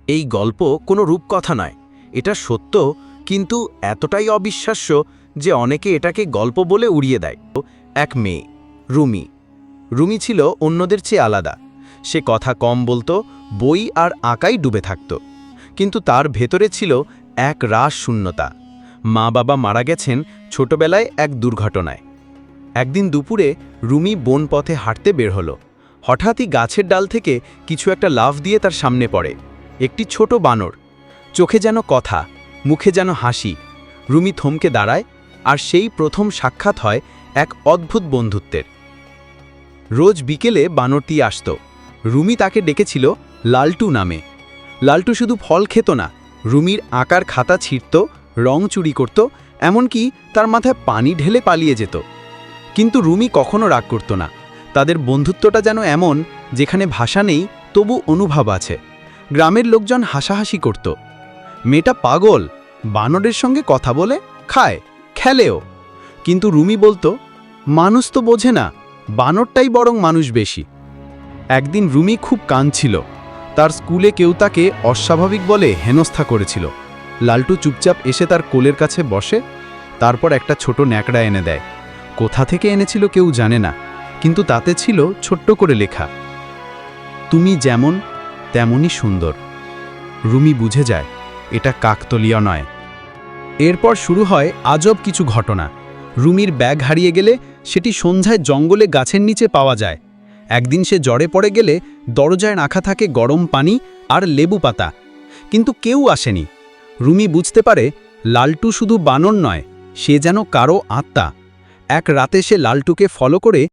এই গল্প কোনো রূপকথা নয়, এটা সত্য, কিন্তু এতটাই অবিশ্বাস্য যে অনেকে এটাকে গল্প বলে উড়িয়ে দেয়। এক মেয়ে, রুমি। রুমি ছিল অন্যদের চেয়ে আলাদা। সে কথা কম বলতো, বই আর আঁকাই ডুবে থাকত। কিন্তু তার ভেতরে ছিল এক রাস শূন্যতা। মা বাবা মারা গেছেন ছোটবেলায় এক দুর্ঘটনায়। একদিন দুপুরে রুমি বন পথে হাঁটতে বের হলো। হঠাৎই গাছের ডাল থেকে কিছু একটা লাফ দিয়ে তার সামনে পড়ে। একটি ছোট বানর, চোখে যেন কথা, মুখে যেন হাসি। রুমি থমকে দাঁড়ায়, আর সেই প্রথম সাক্ষাৎ হয় এক অদ্ভুত বন্ধুত্বের। রোজ বিকেলে বানরটি আসত। রুমি তাকে ডেকেছিল লালটু নামে। লালটু শুধু ফল খেত না, রুমির আঁকার খাতা ছিঁড়ত, রং চুরি করত, এমনকি তার মাথায় পানি ঢেলে পালিয়ে যেত। কিন্তু রুমি কখনো রাগ করত না। তাদের বন্ধুত্বটা যেন এমন, যেখানে ভাষা নেই তবু অনুভব আছে। গ্রামের লোকজন হাসাহাসি করত, মেয়েটা পাগল, বানরের সঙ্গে কথা বলে, খায়, খেলেও। কিন্তু রুমি বলতো, মানুষ তো বোঝে না, বানরটাই বরং মানুষ বেশি। একদিন রুমি খুব কাঁদছিল। তার স্কুলে কেউ তাকে অস্বাভাবিক বলে হেনস্থা করেছিল। লালটু চুপচাপ এসে তার কোলের কাছে বসে, তারপর একটা ছোট ন্যাকড়া এনে দেয়। কোথা থেকে এনেছিল কেউ জানে না, কিন্তু তাতে ছিল ছোট্ট করে লেখা, তুমি যেমন তেমনই সুন্দর। রুমি বুঝে যায় এটা কাকতলীয় নয়। এরপর শুরু হয় আজব কিছু ঘটনা। রুমির ব্যাগ হারিয়ে গেলে সেটি সন্ধ্যায় জঙ্গলে গাছের নিচে পাওয়া যায়। একদিন সে জ্বরে পড়ে গেলে দরজায় রাখা থাকে গরম পানি আর লেবু পাতা, কিন্তু কেউ আসেনি। রুমি বুঝতে পারে লালটু শুধু বানর নয়, সে যেন কারো আত্মা। এক রাতে সে লালটুকে ফলো করে